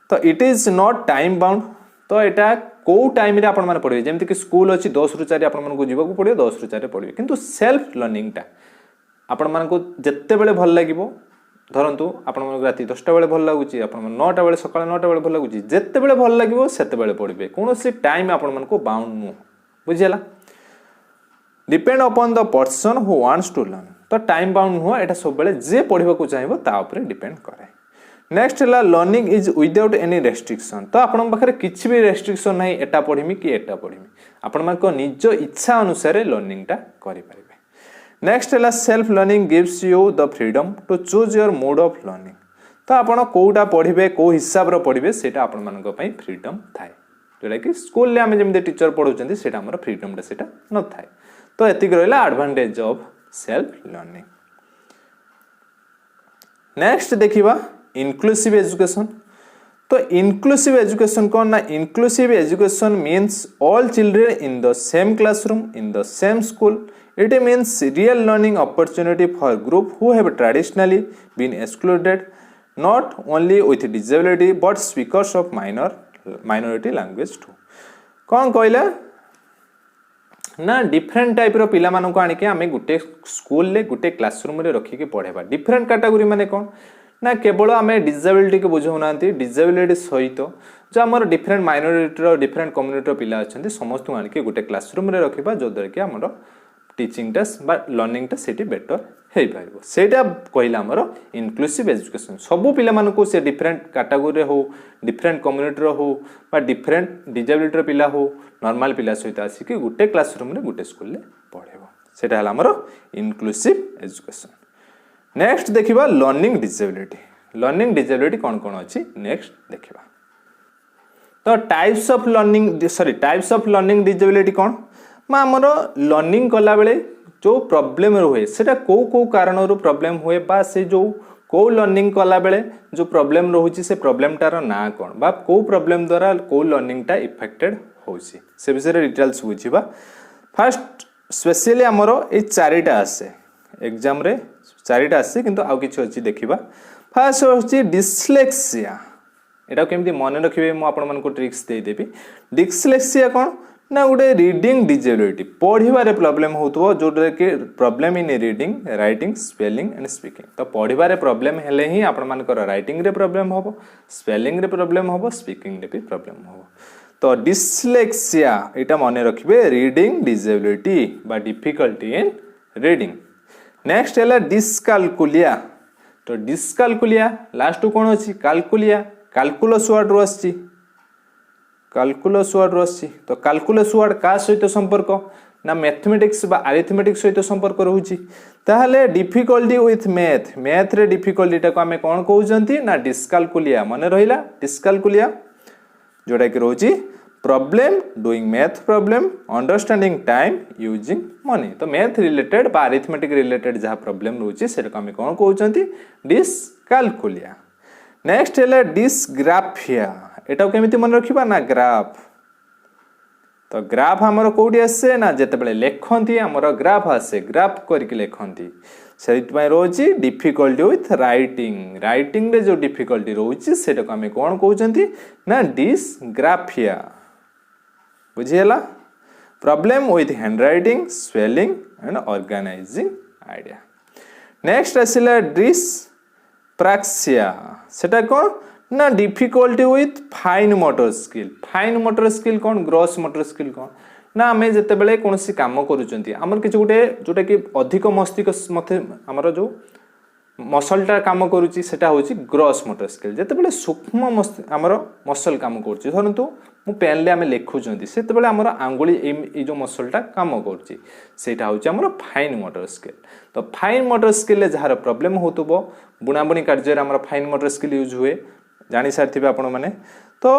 तो it is not time bound. तो एटा को टाइम रे आपण माने पढिबे जेमति कि स्कूल अछि 10 रु 4 आपण मानको जीवा को पडियो 10 रु 4 पढिबे किंतु सेल्फ लर्निंग टा आपण मानको जत्ते बेले भल लागिबो धरतु आपण राति 10टा बेले भल लगुच आप 9टा बेले सकाळ 9टा बेले भल लगुच जिते बेले भल लगे सेते बेले पढ़े कौन टाइम आपण मन को बाउंड नुह बुझीला depend upon the person who wants to learn तो टाइम बाउंड नुह एटा सब बेले जे पढ़ा को चाहिए ता ऊपर डिपेंड करे नेक्स्ट है learning is without any restriction तो आपण पाखे किसी भी रेस्ट्रिक्शन नहीं एटा पढ़ी कि एटा पढ़ी आपण मान निज इच्छा अनुसार लर्निंग टा करि परिबे नेक्स्ट है self learning gives you the freedom to choose your mode of learning तो आपण कोटा पढ़े कौ हिसाब रे पढ़े सेटा आपण मान फ्रीडम थाए जोटा कि स्कूल आम जमी टीचर पढ़ाऊँ से फ्रीडम टा न थाए तो एतिक रहा advantage of self learning next देखिबा इनक्लूसिव एजुकेशन तो इनक्लूसिव एजुकेशन कौन ना inclusive education means all children in the same classroom in the same school it means real learning opportunity for group who have traditionally been excluded not only with disability but speakers of minority language too कौन कहला ना different type रो पिला मानक आनिके आमे गुटे school ले गुटे classroom रे रखी के पढ़ेबा डिफरेंट कैटेगरी माने कौन ना केवल आम डिसेबिलिटी को बुझाऊना डिसेबिलिटी सहित जो आम डिफरेंट माइनॉरिटी डिफरेंट कम्युनिटी पिला अच्छा समस्त आनिके गोटे क्लासरूम रे रखा जो द्वारा कि आम टीचिंग टा लर्निंग टा से बेटर हो पार से कहला आमर इनक्लूसिव एजुकेशन सबू पिला मानकु से डिफरेंट कैटेगरी हो डिफरेंट कम्युनिटी हो डिफरेंट डिसेबिलिटी पिला हो नॉर्मल पिला सहित आसिक गोटे क्लासरूम रे गोटे स्कूल पढ़ेब सेटा है आमर इनक्लूसिव एजुकेशन नेक्स्ट देखिबा लर्निंग डिसेबिलिटी कौन कौन अच्छी नेक्स्ट देखिबा तो टाइप्स ऑफ लर्निंग डिसेबिलिटी कौन मां हमर लर्निंग कला बेले जो प्रॉब्लम रुहे सेटा को कारण रो प्रॉब्लम हुए बा से जो को लर्निंग कला बेले जो प्रॉब्लम रहुची से प्रॉब्लम टार ना कौन बा को प्रॉब्लम द्वारा को लर्निंग टा इफेक्टेड होची से विषय डिटेल्स बुझिबा फर्स्ट स्पेशली हमर ए चारिटा आसे एग्जाम रे चारिटा आसे किंतु आउ किछि अछि देखिबा फर्स्ट होची डिस्लेक्सिया एटा केमती मन रखिबे मु आपण मन को ट्रिक्स दे देबी डिस्लेक्सिया कौन ना गोटे रीडिंग डिसेबिलिटी पढ़ारे प्रॉब्लम होतो जोटा कि problem in reading writing spelling and speaking तो पढ़ारे प्रॉब्लम हेले ही आपण मानकर राइटिंग रे प्रॉब्लम होबो स्पेलिंग रे प्रॉब्लम होबो स्पीकिंग रे भी प्रॉब्लम होबो तो डिस्लेक्सिया एटा मन रखिबे रीडिंग डिसेबिलिटी बा डिफिकल्टी इन रीडिंग नेक्स्ट है डिस्कालकुलिया तो डिस्कालकुलिया लास्ट कौन अच्छी कालकुलिया कालकुलस वर्ड आसी कालकुलस वर्ड आसी तो कालकुलस वर्ड का सहित संपर्क ना मैथमेटिक्स बा अरिथमेटिक्स सहित संपर्क रहुची ताहले डिफिकल्टी विथ मैथ रे डिफिकल्टी टा को आमे कोन कहउजंती ना डिस्कालकुलिया माने रहिला डिस्कालकुलिया जोटा कि रहुची problem doing math problem understanding time using money तो मैथ रिलेटेड बा अरिथमेटिक रिलेटेड जहाँ प्रॉब्लम रोचे से आम कौन कहते डिस्कालकुलिया नेक्स्ट है डिस्ग्राफिया एटा केमिति मन रखिबा ना ग्राफ तो ग्राफ हमर कोडी आसे ना जते बेले लेखंती हमर ग्राफ आसे ग्राफ करके लेखंती सेट में रोची डिफिकल्टी विथ राइटिंग रे जो डिफिकल्टी रोची सेटा को आम कौन कहउचंती ना डिस्ग्राफिया बुझीला problem with handwriting spelling and organizing idea next आसिला डिस्प्राक्सिया सेटा कौन ना difficulty with fine motor skill कौन ग्रॉस मोटर स्किल कौन ना आम जिते बड़े कौन काम करूँ किसी गोटे जोटा कि अधिक मस्तिष्क मत आमर जो मसलटा काम करुच्ची सेटा होची ग्रॉस मोटर स्किल जिते बड़े सूक्ष्म आमर मसल काम करुच्ची धरतु मु पेन ले आम लिखुंट से आमर आंगुली ये जो मसलटा काम करुच्ची सेटा होची आमर फाइन मोटर स्किल तो फाइन मोटर स्किल जार प्रॉब्लम होतुबो बुणाबुणी कार्य आमर फाइन मोटर स्किल यूज हुए जानी सारी आपण मैंने तो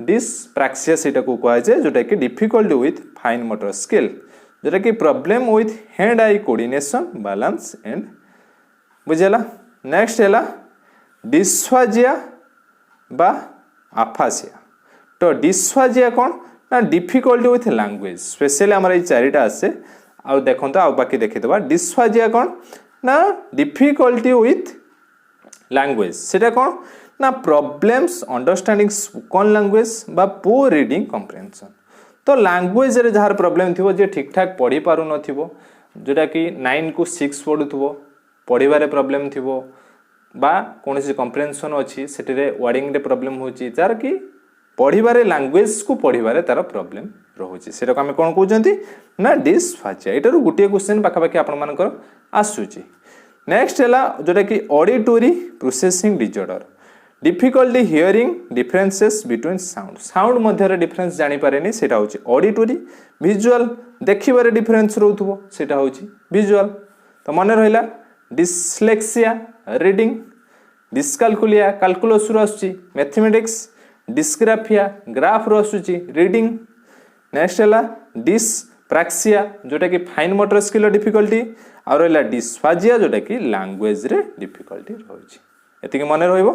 डिस्प्राक्सिया सेटा को कह जाए जोटा कि difficulty with fine motor skill जोटा कि problem with hand eye coordination balance and बुझेला नेक्स्ट है डिस्फाजिया बा आफासिया तो डिस्फाजिया कौन ना डिफिकल्टी विथ लैंग्वेज स्पेशली आम ये चारिटा आसे आउ देखो आउ बाकी देखीदबा डिस्फाजिया कौन ना डिफिकल्टी विथ लैंग्वेज सेटा कौन ना प्रॉब्लम्स अंडरस्टैंडिंग स्पोकन लैंग्वेज बा पुअर रीडिंग कम्प्रिहेंशन तो लैंग्वेज रे जहाँ प्रॉब्लम थी जे ठीक ठाक पढ़ी पारु नथिबो जोटा कि 9 को 6 पढ़ुथबो पढ़िबारे प्रॉब्लम थिबो बा कौन कम्प्रेhension अच्छी से वर्डिंग प्रॉब्लम होची जार कि पढ़िबारे लैंग्वेज को पढ़िबारे तार प्रॉब्लम रोचे से आम कौन कहते ना डिस्फाजिया एटार गोटे क्वेश्चन पाखापाखि आपर आसूची नेक्स्ट है जोटा कि auditory processing disorder difficulty hearing differences between sound sound मध्य डिफरेंस जानी पारे से ऑडिटरी विजुअल देखिबारे डिफरेंस रोथबो सेटा होची विजुअल तो मन रहिला डिस्लेक्सिया रीडिंग डिस्कालकुलिया कैलकुलस रु आसुची मैथमेटिक्स डिस्ग्राफिया ग्राफ रु आसुची रीडिंग नेक्स्ट है डिस्प्राक्सिया जोटा कि फाइन मोटर स्किल डिफिकल्टी आ रहा डिस्फाजिया जोटा कि लैंग्वेज रे डिफिकल्टी रही एतिक मन रहिबो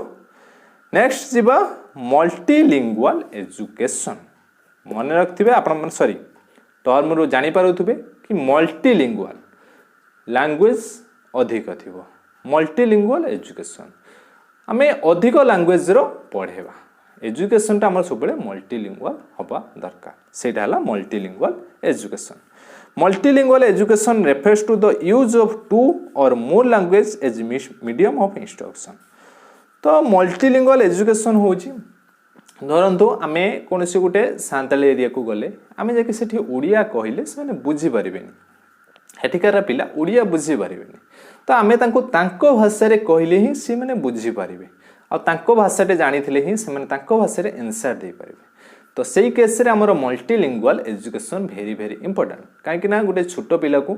नेक्स्ट जीवा मल्टीलिंगुअल एजुकेशन मन रखिथे आपण सॉरी टर्म रो जानि पारुथबे कि मल्टीलिंगुअल लैंग्वेज अधिक थिबो मल्टीलिंगुअल एजुकेशन आमे अधिक लैंग्वेज रो पढ़ेबा एजुकेशन टा हमर सबले मल्टीलिंगुअल हबा दरकार सेटा हला multilingual education multilingual education refers to the use of two or more language as medium of instruction तो मल्टीलिंगुअल एजुकेशन होची धरंतु आमे कोनसी गुटे सांताली एरिया को गले आमे जाके सेठी ओडिया कहिले से बुझी परिबेनी हेटिकार पिला ओडिया बुझी परिबेनी तो आमे तांको तांको भाषा रे कहिले ही से माने बुझी परिबे आ तांको भाषा टे जानिथिले ही से माने तांको भाषा रे आंसर दे परिबे तो सेही केस रे हमर multilingual education very very important काहे कि ना गुटे छोटो पिला को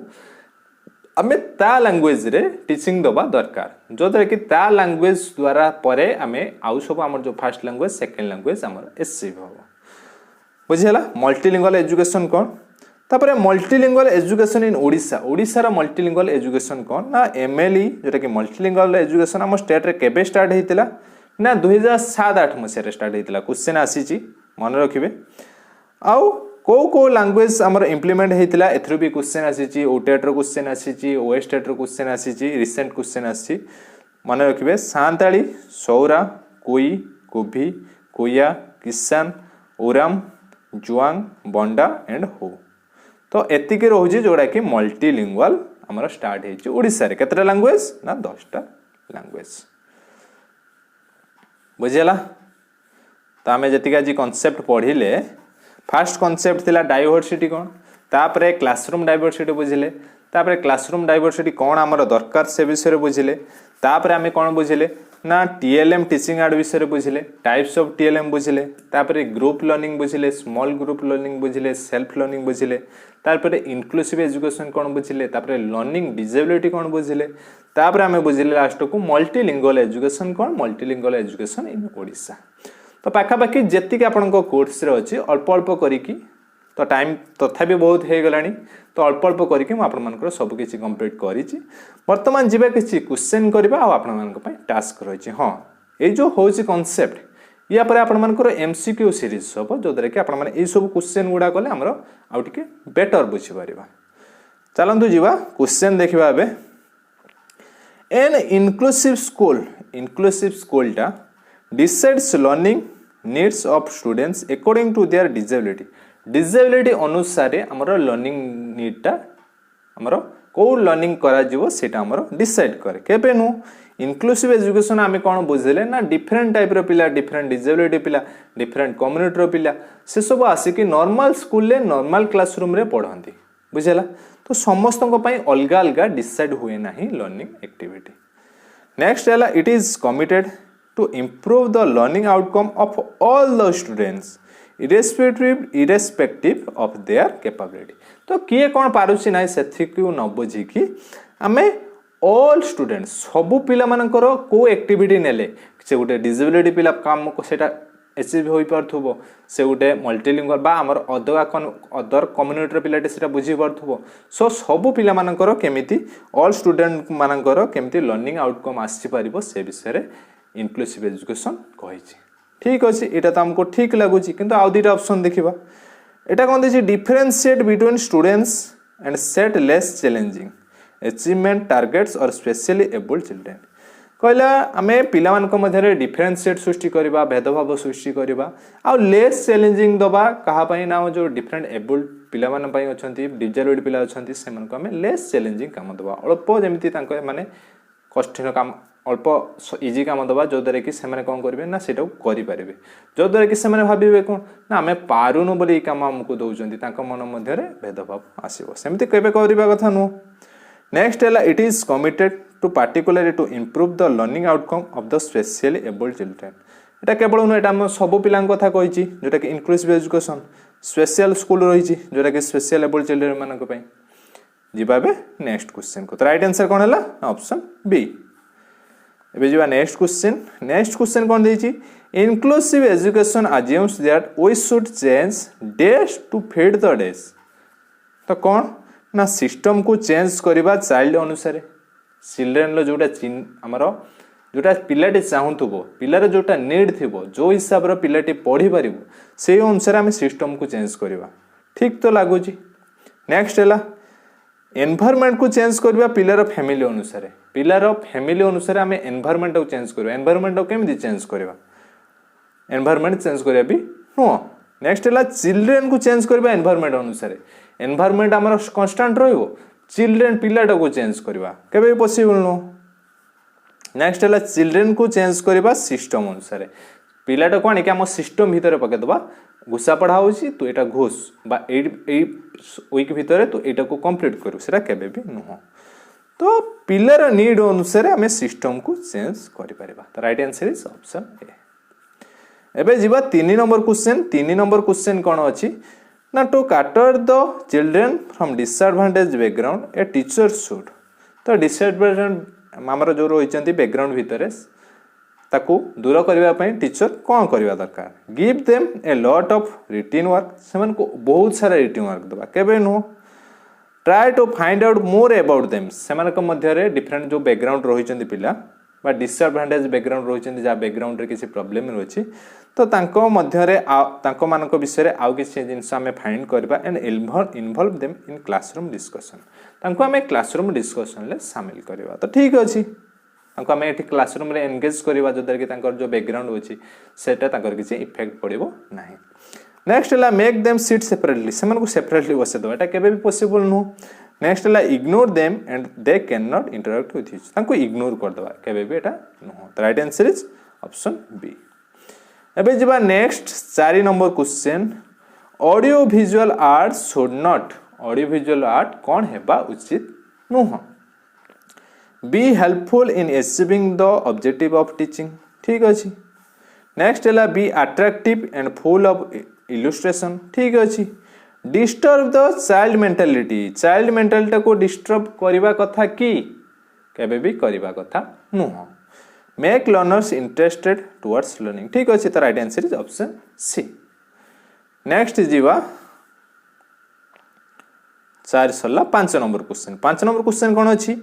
आमे ता लैंग्वेज रे टीचिंग दबा दरकार जो द्वारा कि ता लैंग्वेज द्वारा परे आमे आउ सब हमर जो फर्स्ट लैंग्वेज सेकंड लैंग्वेज हमर एसिव हो बुझिला मल्टीलिंगुअल एजुकेशन कोन तापरे multilingual education in Odisha Odisha रा मल्टीलिंगुअल एजुकेशन कोन ना एमएलई जोटा कि मल्टीलिंगुअल एजुकेशन हम स्टेट रे केबे स्टार्ट हेतिला ना 2007-8 मसिया रे स्टार्ट हेतिला क्वेश्चन आसीची मन रखिबे आउ को लैंग्वेज हमर इंप्लीमेंट हेतिला एथरो भी क्वेश्चन आसीची ओटेट रो क्वेश्चन आसीची ओएसटेट रो क्वेश्चन आसीची रिसेंट क्वेश्चन आसी मन रखिबे सांताली सौरा कोई कोभी कोया किसान ओराम जुआंग बंडा एंड हो तो एतिके रोजी जोड़ा कि मल्टीलिंगुअल हमर स्टार्ट हेची ओडिसा रे केतरा लैंग्वेज ना 10टा लैंग्वेज बुझिला तो आमे जतिका जी कांसेप्ट पढिले फर्स्ट कांसेप्ट थिला डाइवर्सिटी कोन तापरे क्लासरूम डाइवर्सिटी बुझिले तापरे क्लासरूम डाइवर्सिटी कोन हमर दरकार से विषय बुझिले तापरे आमे कोन बुझिले ना टीएलएम टीचिंग एड विषय बुझिले टाइप्स ऑफ टीएलएम बुझिले तापरे ग्रुप लर्निंग बुझिले स्मॉल ग्रुप लर्निंग बुझिले सेल्फ लर्निंग बुझिले तापरे इंक्लूसिव एजुकेशन कोन बुझिले तापरे लर्निंग डिसेबिलिटी कोन बुझिले तापरे आमे बुझिले लास्ट को multilingual education cone multilingual education in Odisha तो पाखापाखि जेतिक आपनको कोर्स रे अछि अल्प अल्प करिकी तो टाइम तथापि बहुत हे गलानी तो अल्प अल्प करिकी म आपन मानकर सब किछि कंप्लीट करिछि वर्तमान जीवा किछि क्वेश्चन करबा आ आपन मानक पय टास्क रहिछि हां ए जो होछि कांसेप्ट या पर आपन मानकर एमसीक्यू सीरीज सब जो दरे कि आपन माने ए सब क्वेश्चन गुडा कले हमरो आ टिके बेटर बुझि परिबा चलंतु जीवा क्वेश्चन देखिबा एबे एन इंक्लूसिव स्कूल टा decides learning needs of students according to their disability अनुसार हमरो लर्निंग नीड टा हमरो को लर्निंग करा जीवो सेटा हमरो डिसाइड करे केबे नु इंक्लूसिव एजुकेशन आमे कोन बुझले ना डिफरेंट टाइप रो पिला डिफरेंट डिसेबिलिटी पिला डिफरेंट कम्युनिटी रो पिला से सब आसी कि नॉर्मल स्कूल ले नॉर्मल क्लासरूम रे पढंती बुझला तो समस्त को पई अलगा अलगा डिसाइड हुए नाही लर्निंग एक्टिविटी नेक्स्ट हैला it is committed to improve the learning outcome of all the students irrespective of their capability तो किए कौन पारुछि ना सेथिकु न बुझी कि आमे ऑल स्टूडेंट्स सब पिला मानकर को एक्टिविटी नेले से गुटे डिसेबिलिटी पिला काम को सेटा अचीव होई परथबो से गुटे मल्टीलिंगुअल बा हमर अदर कम्युनिटी पिलाटे सेटा बुझी परथबो सो सब पिला मानकर केमिति ऑल स्टूडेंट मानकर केमिति लर्निंग आउटकम आसी परिबो से विषय रे इंक्लूसिव एजुकेशन कहिछि ठीक अछि एटा त हमको ठीक लागुछि किंतु आउ दुटा ऑप्शन देखिबा एटा कोन दिछि differentiate between students and set less challenging achievement targets or specially abled children कहला आमे पिला मानक मध्यरे डिफरेंशिएट सृष्टि करबा भेदभाव सृष्टि करबा आ लेस चैलेंजिंग दबा कहा पई ना जो डिफरेंट एबल्ड पिला मान पई अछंती डिसेबिलिटी पिला अछंती से मानक आमे लेस चैलेंजिंग काम दबा अल्प जेमिति तांको माने कष्टिन काम अल्प इजी काम दबा जो द्वारा कि से कौन करेंगे ना से करेंगे जो द्वारा कि से भावे कौन ना आम पारुनु बोली कम आमको दौरान मन मध्य भेदभाव आसो सेमती केवे करवा कथा नुह। नेक्स्ट है it is committed to particularly to improve the learning outcome of the specially abled children. एटा केवल नुह एटा सब पिला कथा कही जोटा कि इनक्लूसिव एजुकेशन स्पेशल स्कूल रही जोटा कि स्पेशल एबल्ड चिल्ड्रेन मानक जीवा नेक्स्ट क्वेश्चन को। तो राइट आंसर कौन है ऑप्शन बी। एबे जीवा नेक्स्ट क्वेश्चन कौन देछि inclusive education assumes that we should change days to fit the days. तो कौन ना सिस्टम को चेंज करवा चाइल्ड अनुसार चिल्ड्रेन रो जोटा आमर जोटा पिलाटी चाहूब पिलार जोटा नीड थी जो हिसाब रो पिलाटी पढ़ी पार से अनुसार आम सिस्टम को चेंज करवा ठीक तो लगुच। नेक्स्ट है एनवायरनमेंट को चेंज करवा पिलार फैमिली अनुसार आम एनवायरनमेंट को चेंज करवा एनवायरनमेंट को केमती चेंज करवा एनवायरनमेंट चेंज करवा भी नुह। नेक्स्ट है चिल्ड्रेन को चेंज करवा एनवायरनमेंट अनुसार एनवायरनमेंट आमर कन्स्टांट रो चिल्ड्रेन पिलाटा को चेंज करवा केबे पॉसिबल नुह। नेक्स्ट है चिल्ड्रेन को चेंज करवा सिस्टम अनुसार पिलाटा को आनिक आम सिस्टम भितर पकईदबा घुसा पढ़ा होची तू एटा घोष बा वीक भितर तू एटा को कंप्लीट करू सेटा केबे भी नुह। तो पिलार नीड अनुसार आम सिस्टम को चेंज करि परिबा। तो right answer is option A. एबे जीवा 3 नंबर क्वेश्चन कौन अच्छी ना to cater the children from disadvantage background a teacher should. तो डिसएडवांटेज आमर जो रही बैकग्राउंड भितर ताकू दूर करने टीचर कौन करवा दरकार give them a lot of written work से बहुत सारा रिटिन वर्क दबा केबे नुह। Try to find out more about them से डिफरेंट जो बैकग्राउंड रही पिला बा डिसएडवांटेज बैकग्राउंड रही जहाँ बैकग्राउंड रे किसी प्रॉब्लम रही तो तांको मानक विषय आउ किसी जिनस आम फाइंड करवा and involve them in classroom discussion तांको आम क्लासरूम डिस्कशन सामिल करवा। तो ठीक अच्छे आम ये क्लासरूम रे एंगेज करवा जो कि जो बैकग्राउंड अच्छी सेटा किसी इफेक्ट पड़ो ना। नेक्स्ट है मेक देम सीट सेपरेटली से सेपरेटली बसईद यहाँ केवे भी पॉसिबल नुह। नेक्स्ट है ignore them and they can not interact with us तांको इग्नोर करदे केवे भी एटा नुह। तो right answer is option B. एबे जीवा next 4 number question audio visual art should not audio visual art कौन हेबा उचित नुह। Be helpful in achieving the objective of teaching ठीक अच्छे। नेक्स्ट है B attractive and full of illustration ठीक अच्छे। डिस्टर्ब द चाइल्ड मेंटालिटी को डिस्टर्ब करवा कथा कि केबे भी करवा कथा नुह। Make learners interested towards learning ठीक अच्छे। तो right answer is option C. Next जीवा 4 सरला 5 नंबर क्वेश्चन कौन अच्छी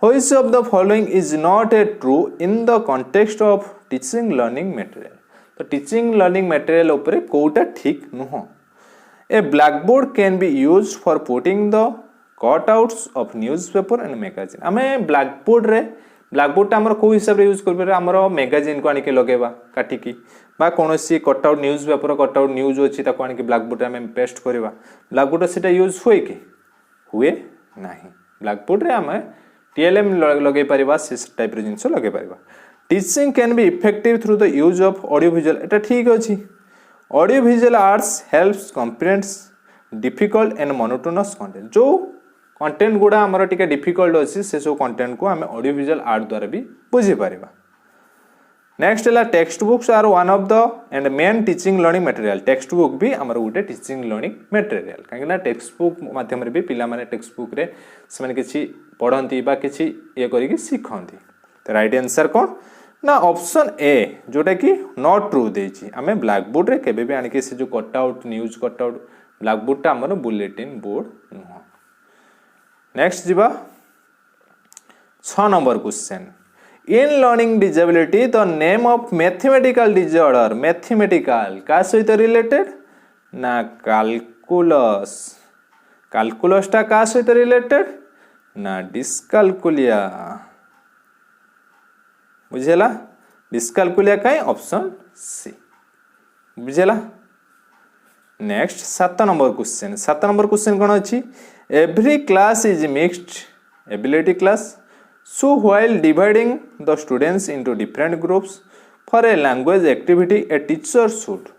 which of the following is not a true in the context of teaching learning material. तो टीचिंग लर्निंग मटेरियल उपरे कोटा ठीक नुह। A blackboard can be used for putting the cutouts of newspaper and magazine. आम blackboard आमर कौ हिसाब से यूज कर आमर मैगजीन को आनिक लगेबा काटिकी बा कौन कटआउट न्यूज़पेपर कटआउट न्यूज अच्छी आनिक ब्लैकबोर्ड आम पेस्ट करवा ब्लैकबोर्ड से यूज हुए कि हुए ना। ब्लैकबोर्ड रे आम टीएलएम लगे पारिबा से टाइप रे जिंस लगे पारिबा। Teaching can be effective through the use of audio visual एटा ठीक अच्छी। Audio visual arts helps comprehends difficult and monotonous content जो कंटेंट गुड़ा आमर टिके डिफिकल्ट अच्छी से सब कंटेंट को आम ऑडियो विजुअल आर्ट द्वारा भी बुझी पारिबा। नेक्स्ट है text books are one of the and main teaching learning material. Text book भी आमर गोटे टीचिंग लर्निंग मटेरियल कहीं टेक्स्ट बुक माध्यम रे भी पिला माने टेक्स्ट बुक रे से किसी पढ़ती बा किसी ये करके शिखती। तो राइट आंसर कौन ना ऑप्शन ए जोटा कि नॉट ट्रू देछि। आमे ब्लैकबोर्ड रे केबे भी आनिके से जो कटआउट न्यूज कटआउट ब्लैकबोर्ड टा आमर बुलेटिन बोर्ड नुह। नेक्स्ट जीवा 6 number question in learning disability the name of mathematical disorder. Mathematical का सहित रिलेटेड ना कैलकुलस टा का सहित रिलेटेड ना डिस्कालकुलिया बुझेला डिस्कालकुलिया कहीं ऑप्शन सी बुझेला। नेक्स्ट 7 नंबर क्वेश्चन कौन अच्छी every class is mixed ability class So while dividing the students into different groups for a language activity a teacher should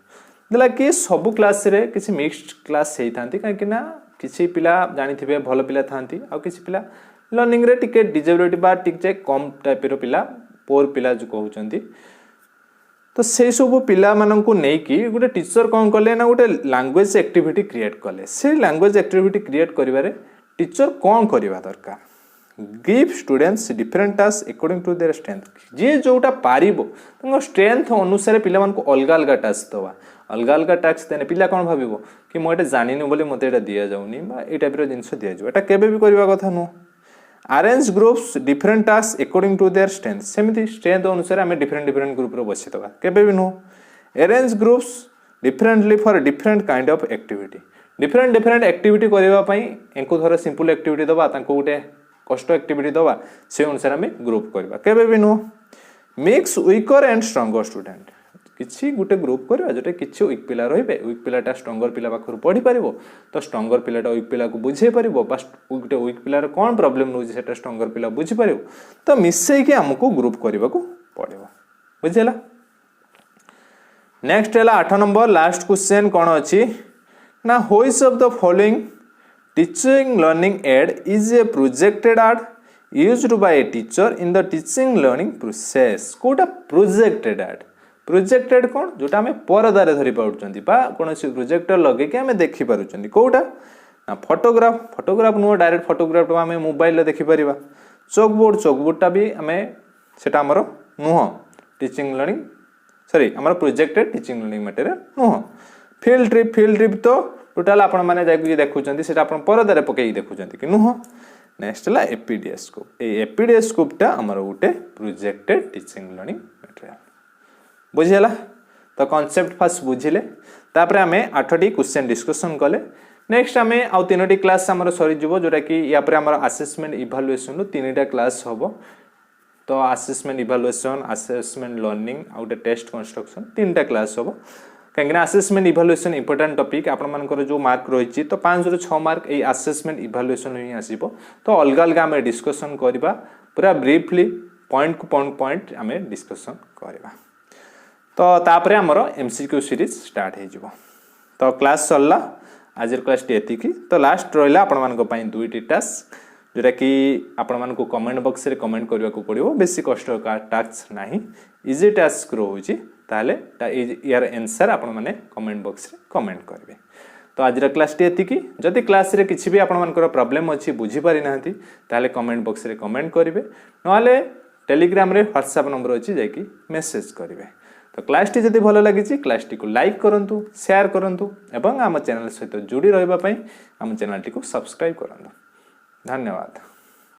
देला कि सब क्लास रे किसी मिक्स्ड क्लास हेई थांती काहे कि ना किसी पिला जानि थिबे भलो पिला थांती आ किसी पिला लर्निंग रे टिके डिजेबिलिटी बा टिके कम टाइप रो पिला पोर पिला जो कहउचंती तो से सब पिला मानन को नै कि गोटे टीचर कोन करले ना गोटे लैंग्वेज एक्टिविटी क्रिएट करले से लैंग्वेज एक्टिविटी क्रिएट करिवारे टीचर कोन करिवा दरकार give students different task according to their strength जे जोटा पारिबो तंग स्ट्रेंथ अनुसार पिला मान को अलग अलग टास्क दवा अलग अलग टास्क देने पिला कोन भाबिबो कि मो एटा जानिनु बोले मते एटा दिया जाउनी बा ए टाइप रो जिंस दिया जाउ एटा केबे भी करबा कथा नो arrange groups different task according to their strength सेमिति स्ट्रेंथ अनुसार हमें डिफरेंट ग्रुप रो बसी दवा केबे भी नो arrange groups differently for different kind of activity different activity करबा पई एंको थोड़ा सिंपल एक्टिविटी दवा तांको गुटे कष्ट एक्टिविटी दवा से अनुसार हमें ग्रुप करबा केबे भी no mix weaker and stronger student किछि गुटे ग्रुप करबा जटे किछि वीक पिला रहिबे वीक पिलाटा स्ट्रांगर पिला पाखर पढी परिबो तो स्ट्रांगर पिलाटा वीक पिला को बुझे परिबो बस गुटे वीक पिला रे कोन प्रॉब्लम नो सेटा स्ट्रांगर पिला बुझी परिबो तो मिसै के हमको ग्रुप करबा को पड़िबो बुझिला नेक्स्ट हला 8 नंबर लास्ट क्वेश्चन कोन अछि ना which of the following teaching learning aid is a projected aid used by a teacher in the teaching learning process कोटा प्रोजेक्टेड एड प्रोजेक्टेड कौन जोटा हमें परदारे धरी पाउछंती बा कोनोसी प्रोजेक्टर लगे के हमें देखि पारुछंती कोटा ना फोटोग्राफ नो डायरेक्ट फोटोग्राफ हमें मोबाइल रे देखि परिबा चॉकबोर्ड टा भी हमें सेटा हमरो नुह टीचिंग लर्निंग सॉरी हमरो प्रोजेक्टेड टीचिंग लर्निंग मटेरियल नुह फील्ड ट्रिप तो टोटल आपण माने जाई देखुछंती सेटा आपण परदारे पकेई देखुछंती कि नुह नेक्स्ट ला एपीडीएस स्कोप ए एपीडीएस स्कोप टा हमरो गुटे प्रोजेक्टेड टीचिंग लर्निंग मटेरियल बुझिला तो कॉन्सेप्ट फास्ट बुझिले तापर हमें 8टी क्वेश्चन डिस्कशन कले नेक्स्ट हमें आउ 3टी क्लास हमर सरी जबो जोटा कि या पर हमर असेसमेंट इवैल्यूएशन 3टा क्लास होबो तो असेसमेंट इवैल्यूएशन असेसमेंट लर्निंग आउ टेस्ट कंस्ट्रक्शन 3टा क्लास होबो कहीं असेसमेंट इवैल्यूएशन इंपोर्टेंट टॉपिक आपण मानकर जो मार्क रही तो 5 ରୁ 6 मार्क ए असेसमेंट इवैल्यूएशन ही आसीबो तो अलग अलग हमें डिस्कशन करबा पूरा ब्रीफली पॉइंट को पॉइंट हमें डिस्कशन करबा तो तापरे हमरो एमसीक्यू सीरीज स्टार्ट हे जिवो तो क्लास सरला आज क्लास टी एतिकी तो लास्ट रहिला आपण मानको पई दुईटी टास्क जोटा कि आपण मानको कमेंट बॉक्स रे कमेंट करबा को पड़िबो बेसी कष्ट का टास्क नाही इजी टास्क रो होची ताले यार आंसर आपण माने कमेंट बॉक्स रे कमेंट करबे तो आज क्लास टी एतिकी जदि क्लास रे किछि भी आपण मानकर प्रॉब्लम अछि बुझी पारि नाहंती ताले कमेंट बॉक्स रे कमेंट करबे नले टेलीग्राम रे व्हाट्सएप नंबर अछि जाय कि मेसेज करबे तो क्लास टी जदि भलो लागिछि क्लास टी को लाइक करंतु शेयर करंतु एवं आम चैनल सहित जोड़ी रहबा पई आम चैनल टी को सब्सक्राइब करंतु धन्यवाद।